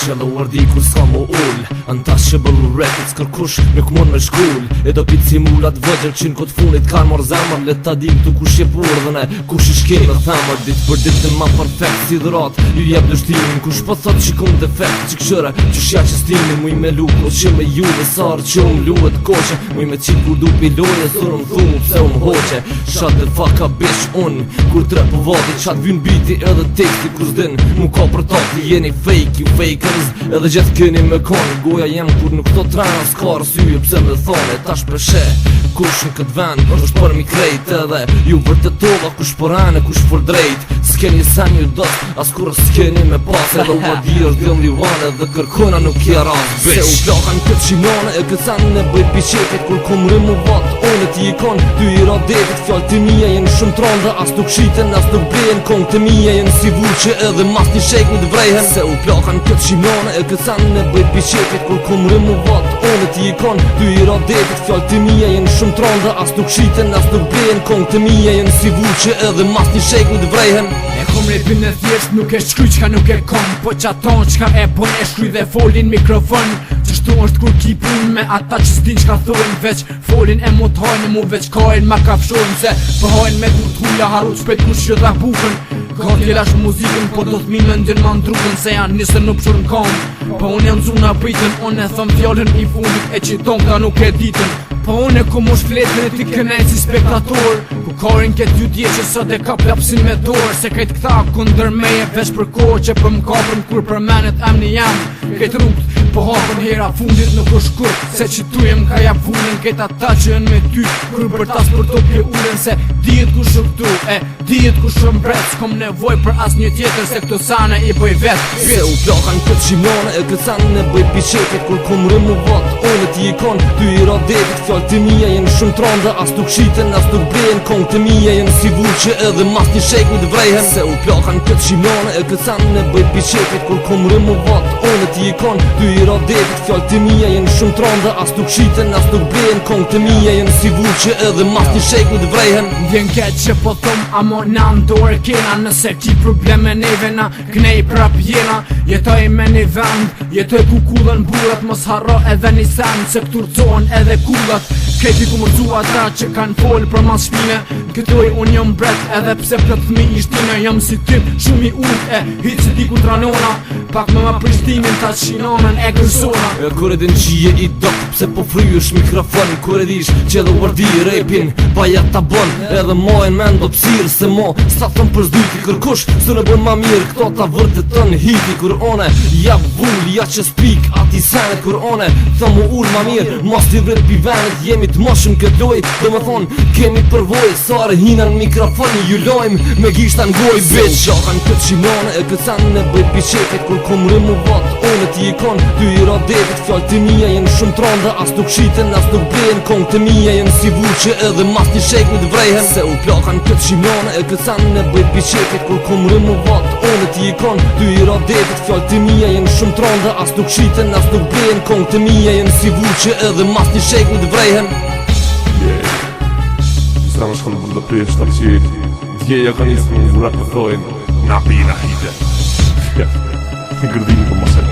Qello ardi kur s'ka mo ull Untouchable records kërkush nuk mund me shkull E do pit si mullat vëgjër qin kët funit kan mor zemër Let ta dim tu kush je burdhën e kush i shkel me themër Dit për ditën ma perfekt si dhrat Ju jep dështimin kush po thot që kom defekt Që këshëre që shja që stimin Muj me luko që me ju dhe sarë që luet koqe Muj me qik kur du piloje Thurë thumu pse hoqe Shut the fuck up bitch Kur tre po vati qat vyn biti edhe teksti Kur s'din mu ka për taki Jeni fake you fakers Edhe gjithë keni me koni Goja jem kur nuk to trena s'ka rësyje pse me thone Tash preshe kush në këtë vend është për mi krejt edhe Ju vërtetova kush për anë kush për drejt S'keni sen ju dot as kur s'keni me pas Edhe u vadi është dhjëm livane dhe kërkona nuk kja ras bitch Se u plakan këtë qinone e këtë sen në bëjt piqetit Kur kum rimu vat one ti i kon Ty i radetit fjall të mija jenë shumë tron Dhe as nuk shiten as nuk blejen Kong të mija jenë si vurqe edhe mas një shejk në vrejhen Se u plakan këtë qinone e këtë sen në bëjt piqetit Kur kum rimu vat one ti i kon Ty i radetit fjall të mija jenë shumë tron Dhe as nuk shiten as nuk blejen Kong të mija jenë si vurqe edhe mas një shejk në vrejhen E kom repin e thjesht nuk e shkryj qka nuk e kom Po qaton qka e bon e shkryj dhe folin mikrofon Qështu është kur ki pun me ata që s'din qka thojnë Veç folin e mot hajnë mu veç kajnë ma kafshojnë Se pëhajnë me kur t'hulla haru qpet kush që dha bukën Ka t'jelash muzikën po do t'mi me ndin ma ndrukën Se janë nisën në pëshur n'kam Po unë jam zuna pritën Unë e thëm fjallën i fundit e qiton këta nuk e ditën Po unë e ku mosh fletën e ti kënejt si spektator Ku karin këtë ju dje që sot e ka plapsin me dorë Se këtë këta kunder meje veç për kohë që për m'kapën Kur për menet em një jam Këtë rrugët po hapën hera fundit nuk është kur Se që tu jem ka jap vullin Këtë ata që jën me ty Kur për tas për to pje ullin Se dijet ku shumë këtu e dijet ku shumë bret S'kom nevoj për as një tjetër Se këto sane i bëj vet Se u plakan këtë qimone e këtë sane e bëj piqetit Kur kum rimu vat one ti i kon Ty i radetit fjall të mija jenë shumë tron Dhe as nuk shiten as nuk blejen Kong të mija jenë si vurqe edhe mas një shejk në vrejhen Se u plakan këtë qimone e këtë sane e bëj piqetit Kur kum rimu vat one ti i kon Ty i radetit fjall të mija jenë shumë tron Dhe as nuk shiten as nuk blejen Kong të mija jenë si vurqe edhe mas një shejk në vrejhen Vjen keq që po thom amo na ndore kena Nëse ki probleme neve na knej prap jena Jetoj me një vend Jetoj ku kullën burat Mos harro edhe një sen Se këturcohen edhe kullat Këti ku mërzu ata që kanë folë për mas shpine Këtoj unë jam bret edhe pse plët thmi ishtine Jam si tip shumë i urt e hitë si di ku tranona Pak me ma prishtimin ta qinomen e kërsona Kur e din që je i dok pse po fryush mikrofon Kur e dish që edhe vërdi repin pa ja ta bon Edhe mojnë me ndo psirë se mo Sta thëm për zdyti kërkush së në bon ma mirë Këto ta vërte të në hiti Kur one ja vull ja që spik ati senet Kur one thëm u ur ma mirë Mos t'i vret pi venet jemi t'moshëm këtoj Dhe me thonë kemi përvoj Sare hina në mikrofon ju lojmë me gishta n'goj bitch Se u plakan këtë qimone e këtë sen e bëj piqetit Kur kum rimu vat one ti i kon Ty i radetit fjall të mija jenë shumë tron Dhe as nuk shiten as nuk blejen Kong të mija jenë si vurqe edhe mas një shejk në vrejhen Se u plakan këtë qimone e këtë sen e bëj piqetit Kur kum rimu vat one ti i kon Ty i radetit fjall të mija jenë shumë tron Dhe as nuk shiten as nuk blejen Kong të mija jenë si vurqe edhe mas një shejk në vrejhen Sa më shkonë për dhe prish të qit Djeja ka njësë më vurat të thojnë Na pina hite Një gërdini për mos e